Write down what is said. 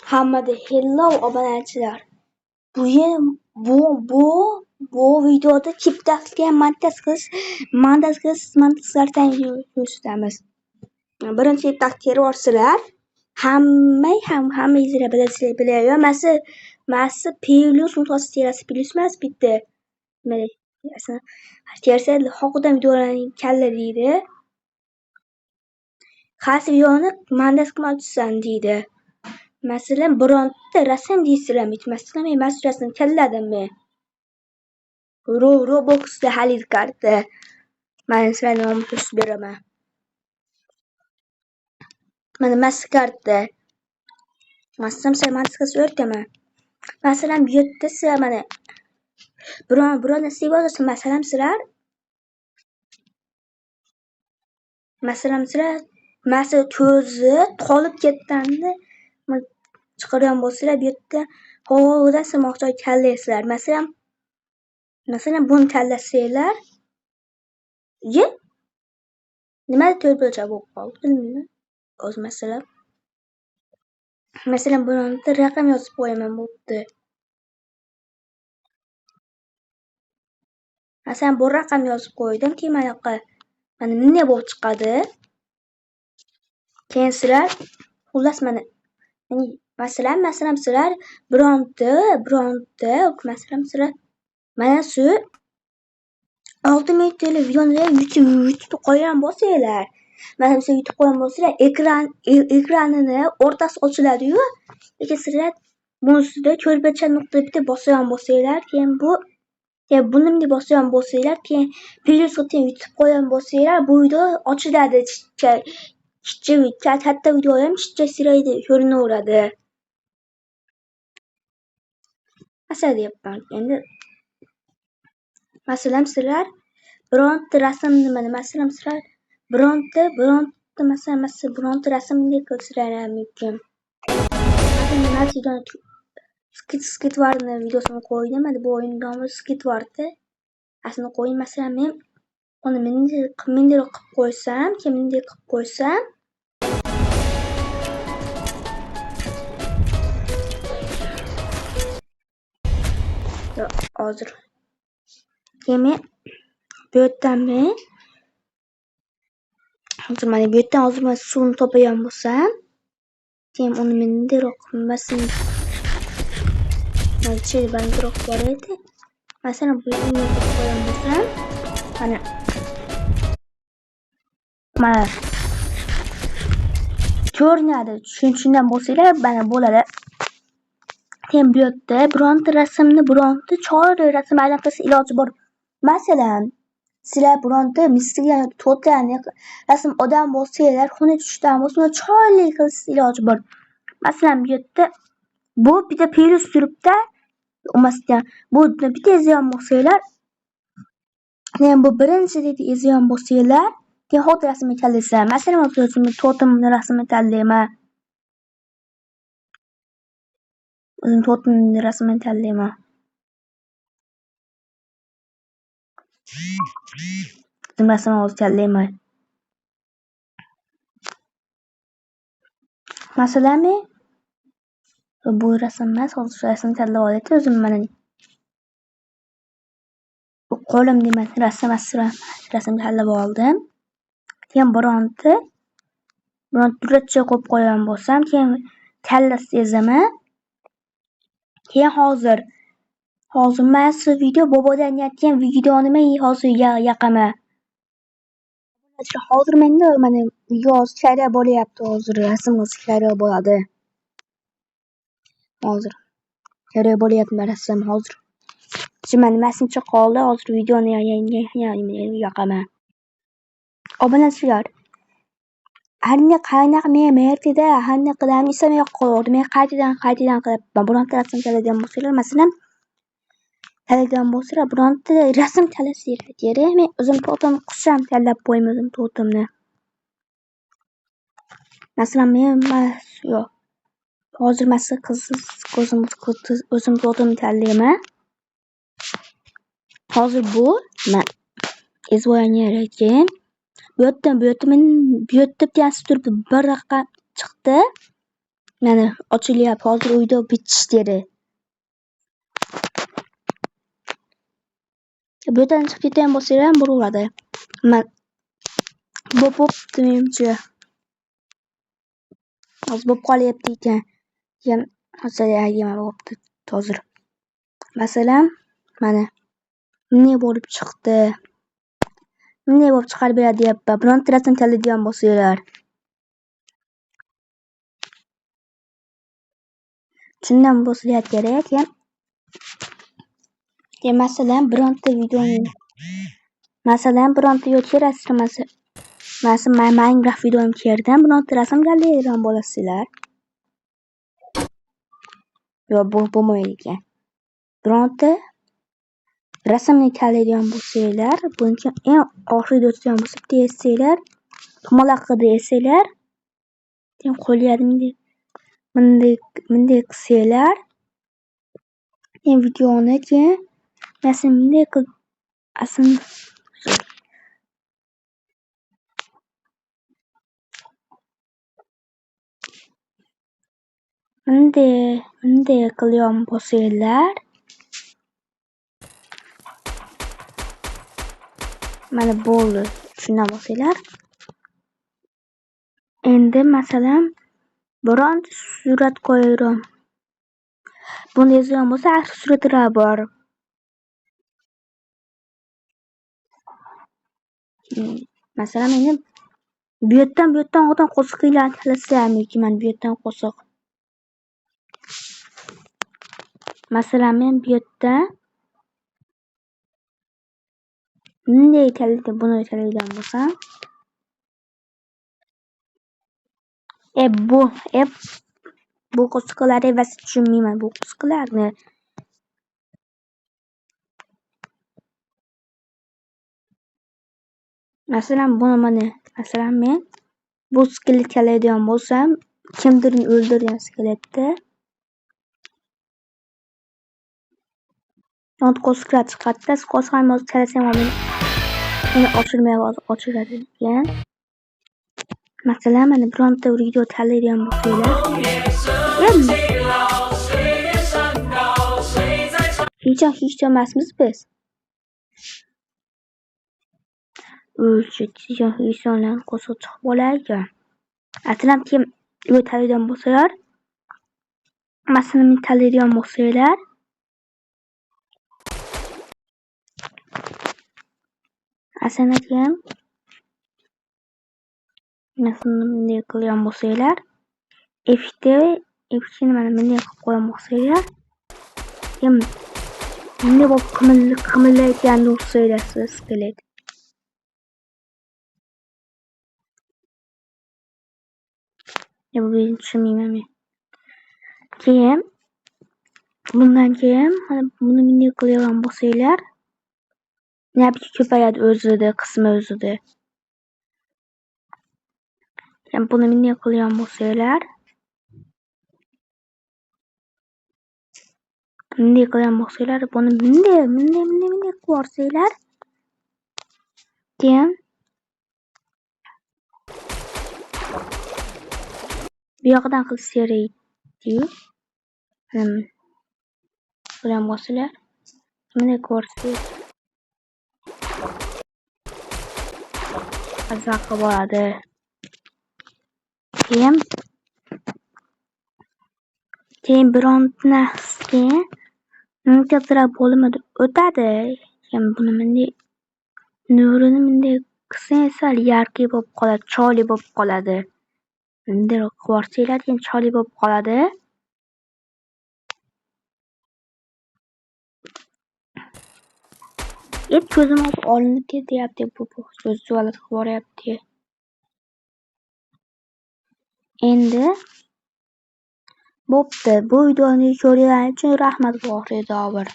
Hammada hello obunachilar. Bu videoda chiptaxtga montajlardan ko'rsatamiz. Birinchi chiptaxtga borsizlar. Hammangizlar bilasizlar. Masi plus mutaxassis plus emas bitta. Mana tersa hoqidan videolarning kalla deydi. Qaysi videoni montaj qilmoqchisan deydi. Masalan, bironta rasm deysizlarmi? Masalan, men rasm kalladimmi? Robloxda xarid karta. Mana sizlarga nomini ko'rsatib beraman. Mana mas karta. Masalan, sizlarga o'rtaman. Masalan, bu yerda sizlar mana biron narsa yozasiz. Masalan, sizlar ko'zi qolib ketganda chiqargan bo'lsalar, bu yerda havodan simoqchi kallasizlar. Masalan, buni kallasanglar, nima to'rtburchak bo'lib qoldi, bilmayman. O'zi masalan, bironta raqam yozib qo'yaman bo'pti. Masalan, bu raqam yozib qo'ydim, keyin mana bunday bo'lib chiqadi. Keyin sizlar xullas masalan sizlar bironta masalan sizlar mana shu 6 minut videoni YouTube qo'ygan bo'lsanglar, mana bu YouTube qo'ygan bo'lsanglar, ekranini o'rtasi ochiladi-yu, lekin sizlar bunisiga ko'rpacha nuqta bitta bosgan bo'lsanglar, keyin buni deb bosgan bo'lsanglar, keyin plyusga YouTube qo'ygan bo'lsanglar, bu video ochiladi. Katta video ham siraydi ko'rinaveradi. Masalan deyapman. Endi masalan sizlar bironta rasmni masalan sizlar bironta rasmni ko'rsatishlar mumkin. Masalan, Skitwarni videosini qo'ydim. Mana bu o'yin nomi Skitwarda. Aslini qo'ying. Masalan, men uni mendek qilib qo'ysam, hozir keyin men bu yerdan suvni topagan bo'lsam, keyin uni mendek qilmasin. Mana balandroq bor edi. Masalan, bu yerni qo'ygan bo'lsam, mana ko'rinadi. Shundan bo'lsanglar, mana bo'ladi. Keyin bu yerda bironta chiroyli rasm aylantirsa iloji bor. Masalan, sizlar bironta missiya to'tlarni rasm odam bo'lsanglar, xunuk tushdan bo'lsa, chiroyli qilsa iloji bor. Masalan, bu yerda bu bitta plus turibdi. Bu bitta ezgan bo'lsanglar, keyin bu birinchi deb ezgan bo'lsanglar, keyin hot rasmni tanlaysizlar. Masalan, o'zimni to'timni rasmini tanlayman. Masalan, men bu rasm emas, hozir rasmni tanlab olaylik. O'zim mana qo'lim demak rasmni tanlab oldim. Keyin bironta duratcha qo'yib qo'ygan bo'lsam, keyin kallasi ezaman. Keyin hozir mana shu video bobodan yetgan videoni men hozir yoqaman. Hozir menda mana yoz kara bo'lyapti, hozir rasmimiz kara bo'ladi. Hozir kara bo'lyapti rasm hozir. Mana nimasi qoldi, hozir videoni yoqaman. Obunachilar, qanaqa men mertida qanaqa qilamni esimga qoldi. Men qaytadan qilib bironta rasm tanlagan bo'lsanglar, masalan bironta rasm tanlasanglar kerak. Men o'zim to'tim qusham tanlab qo'yim o'zim to'timni. Masalan, hozir o'zim to'tim tanlayman. Hozir bu ezvoyanlar ekan. Bu yerda bitta turib bir raqam chiqdi. Mana ochilyapti. Hozir video bitish dedi. Bu yerdan chiqib ketgan bo'lsanglar ham bo'laveradi. Bo'pti menimcha. Hozir bo'lib qolyapti ekan. Keyin hozir bo'pti hozir. Masalan, mana bunday bo'lib chiqdi. Bunday bo'lib chiqarib beradi deyapman. Bironta rasm tanlaydigan bo'lsanglar. Shundan bo'lsa kerak. Keyin masalan bironta videoni yo'lga rasmasi Minecraft videom kelgan bironta rasm galereyasidan bo'lasizlar. Yo bu bo'lmaydi ekan. Bironta rasmni tanlaydigan bo'lsanglar, bunga eng oxirida o'tgan bo'lsa bitta yesanglar, to'maloqqa yesanglar, keyin qo'llarni bunday qilsanglar, keyin videoni keyin rasmni qilib bunday qilgan bo'lsanglar, mana bo'ldi. Shundan bo'lsanglar. Endi masalan bironta surat qo'yaman. Buni yozgan bo'lsa, aks suratlar bor. Masalan, meni bu yerdan odam qo'shiqlarni tanlasam yoki men bu yerdan qo'shiq. Masalan, men bu yerdan bunday buni tanlaydigan bo'lsam, bu qo'shiqlar emas, tushunmayman bu qo'shiqlarni. Masalan, men bu skelet tanlaydigan bo'lsam, kimdirni o'ldirgan skeletda qo'shiqlar chiqadi. Qo'shiqlarni o'zi talasam meni ochiradi ekan. Masalan, mana bironta video tanlaydigan bo'lsanglar, hech emasmiz biz. O'lchaklarni qo'shib chiqib bo'laydi. Atlam kim bu tanlaydigan bo'lsalar, masalan, men tanlaydigan bo'lsanglar, bunday qilgan bo'lsanglar, F2 mana bunday qilib qo'ygan bo'lsanglar, bunday bo'lib qimirlayotganini o'xshaysiz skelet. Bu tushunmayman men. Keyin bundan keyin buni bunday qilgan bo'lsanglar, nabati ko'payadi o'zida, qismi o'zida. Buni bunday qilgan bo'lsanglar, buni bunday qilib yuborsanglar, keyin bu yoqdan qilsanglar-yu, qilgan bo'lsanglar, bunday ko'rsanglar, azoq bo'ladi. Keyin bironta narsaga muntazam bo'limida o'tadi. Keyin buni bunday nurini bunday qilsang esa yarqiy bo'lib qoladi, chiroyli bo'lib qoladi. Bunday qilsanglar, keyin chiroyli bo'lib qoladi. Ko'zim olinib ketyapti, bu so'z juvalat qilib boryapti. Endi bo'pti. Bu videoni ko'rganingiz uchun rahmat, Vohid Obir.